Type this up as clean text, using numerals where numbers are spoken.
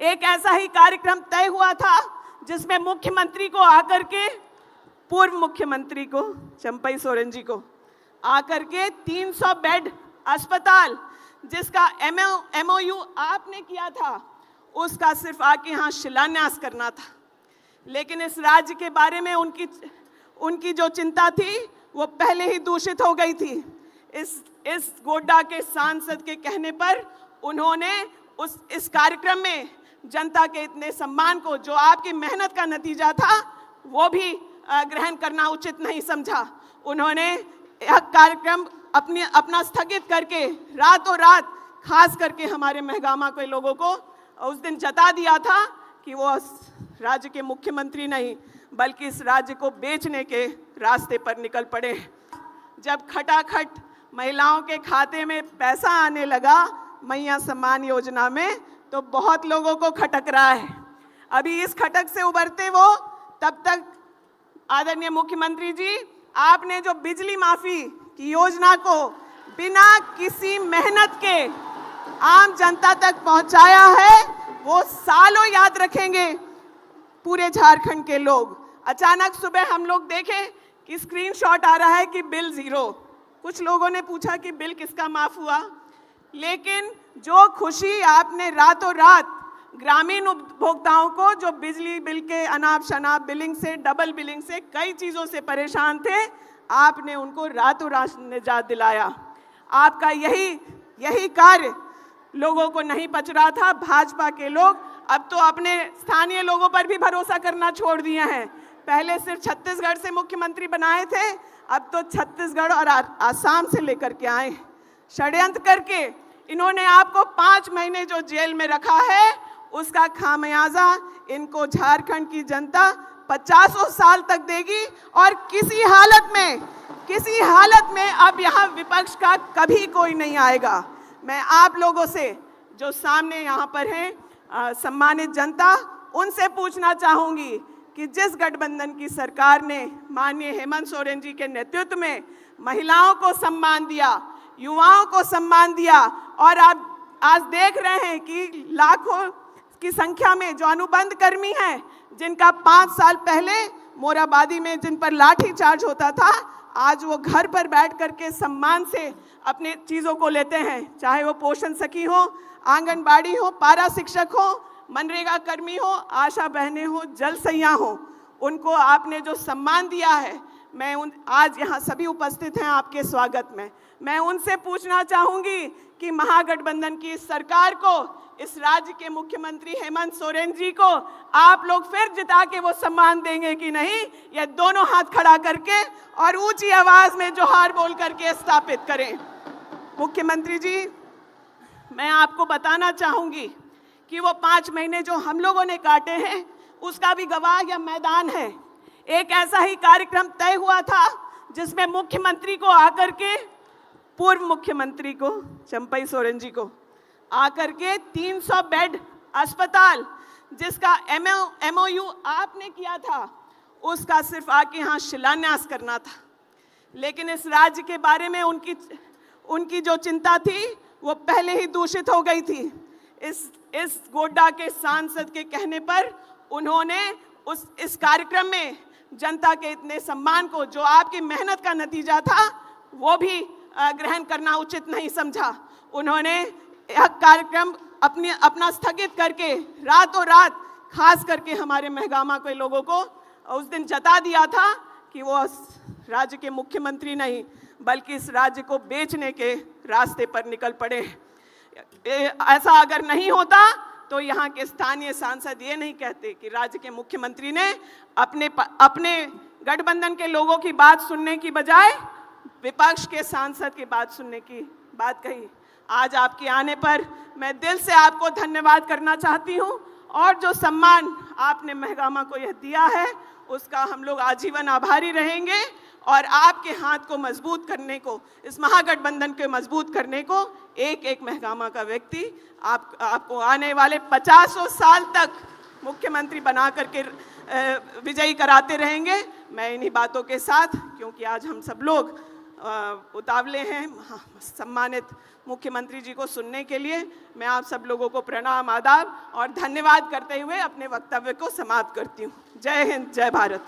एक ऐसा ही कार्यक्रम तय हुआ था जिसमें मुख्यमंत्री को आकर के, पूर्व मुख्यमंत्री को, चंपई सोरेन जी को आकर के 300 बेड अस्पताल जिसका MOU आपने किया था, उसका सिर्फ आके यहाँ शिलान्यास करना था। लेकिन इस राज्य के बारे में उनकी जो चिंता थी वो पहले ही दूषित हो गई थी। इस गोड्डा के सांसद के कहने पर उन्होंने इस कार्यक्रम में जनता के इतने सम्मान को, जो आपकी मेहनत का नतीजा था, वो भी ग्रहण करना उचित नहीं समझा। उन्होंने यह कार्यक्रम अपना स्थगित करके रातों रात, खास करके हमारे महगामा के लोगों को उस दिन जता दिया था कि वो राज्य के मुख्यमंत्री नहीं बल्कि इस राज्य को बेचने के रास्ते पर निकल पड़े। जब खटाखट महिलाओं के खाते में पैसा आने लगा मैया सम्मान योजना में, तो बहुत लोगों को खटक रहा है। अभी इस खटक से उबरते वो, तब तक आदरणीय मुख्यमंत्री जी, आपने जो बिजली माफी की योजना को बिना किसी मेहनत के आम जनता तक पहुंचाया है, वो सालों याद रखेंगे पूरे झारखंड के लोग। अचानक सुबह हम लोग देखें कि स्क्रीनशॉट आ रहा है कि बिल 0। कुछ लोगों ने पूछा कि बिल किसका माफ हुआ, लेकिन जो खुशी आपने रातों रात ग्रामीण उपभोक्ताओं को, जो बिजली बिल के अनाप शनाप बिलिंग से, डबल बिलिंग से, कई चीज़ों से परेशान थे, आपने उनको रातों रात निजात दिलाया। आपका यही कार्य लोगों को नहीं पच रहा था। भाजपा के लोग अब तो अपने स्थानीय लोगों पर भी भरोसा करना छोड़ दिए हैं। पहले सिर्फ छत्तीसगढ़ से मुख्यमंत्री बनाए थे, अब तो छत्तीसगढ़ और आसाम से लेकर के आए। षड्यंत्र करके इन्होंने आपको 5 महीने जो जेल में रखा है, उसका खामियाजा इनको झारखंड की जनता 50 साल तक देगी। और किसी हालत में अब यहाँ विपक्ष का कभी कोई नहीं आएगा। मैं आप लोगों से, जो सामने यहाँ पर हैं सम्मानित जनता, उनसे पूछना चाहूँगी कि जिस गठबंधन की सरकार ने माननीय हेमंत सोरेन जी के नेतृत्व में महिलाओं को सम्मान दिया, युवाओं को सम्मान दिया, और आप आज देख रहे हैं कि लाखों की संख्या में जो अनुबंध कर्मी हैं, जिनका 5 साल पहले मोराबादी में जिन पर लाठी चार्ज होता था, आज वो घर पर बैठ करके सम्मान से अपने चीज़ों को लेते हैं। चाहे वो पोषण सखी हो, आंगनबाड़ी हो, पारा शिक्षक हो, मनरेगा कर्मी हो, आशा बहनें हो, जल सैया हो, उनको आपने जो सम्मान दिया है, आज यहाँ सभी उपस्थित हैं आपके स्वागत में। मैं उनसे पूछना चाहूँगी कि महागठबंधन की इस सरकार को, इस राज्य के मुख्यमंत्री हेमंत सोरेन जी को आप लोग फिर जिता के वो सम्मान देंगे कि नहीं, ये दोनों हाथ खड़ा करके और ऊंची आवाज में जोहार बोल करके स्थापित करें। मुख्यमंत्री जी, मैं आपको बताना चाहूँगी कि वो 5 महीने जो हम लोगों ने काटे हैं, उसका भी गवाह यह मैदान है। एक ऐसा ही कार्यक्रम तय हुआ था जिसमें मुख्यमंत्री को आकर के, पूर्व मुख्यमंत्री को, चंपई सोरेन जी को आकर के 300 बेड अस्पताल जिसका MOU आपने किया था, उसका सिर्फ आके यहाँ शिलान्यास करना था। लेकिन इस राज्य के बारे में उनकी जो चिंता थी वो पहले ही दूषित हो गई थी। इस गोड्डा के सांसद के कहने पर उन्होंने इस कार्यक्रम में जनता के इतने सम्मान को, जो आपकी मेहनत का नतीजा था, वो भी ग्रहण करना उचित नहीं समझा। उन्होंने यह कार्यक्रम अपना स्थगित करके रातों रात, खास करके हमारे महगामा के लोगों को उस दिन जता दिया था कि वो राज्य के मुख्यमंत्री नहीं बल्कि इस राज्य को बेचने के रास्ते पर निकल पड़े। ऐसा अगर नहीं होता तो यहाँ के स्थानीय सांसद ये नहीं कहते कि राज्य के मुख्यमंत्री ने अपने गठबंधन के लोगों की बात सुनने की बजाय विपक्ष के सांसद की बात सुनने की बात कही। आज आपके आने पर मैं दिल से आपको धन्यवाद करना चाहती हूँ, और जो सम्मान आपने महगामा को यह दिया है, उसका हम लोग आजीवन आभारी रहेंगे। और आपके हाथ को मजबूत करने को, इस महागठबंधन को मजबूत करने को एक एक महगामा का व्यक्ति आपको आने वाले 50 साल तक मुख्यमंत्री बना करके विजयी कराते रहेंगे। मैं इन्हीं बातों के साथ, क्योंकि आज हम सब लोग उतावले हैं सम्मानित मुख्यमंत्री जी को सुनने के लिए। मैं आप सब लोगों को प्रणाम, आदाब और धन्यवाद करते हुए अपने वक्तव्य को समाप्त करती हूँ। जय हिंद, जय भारत।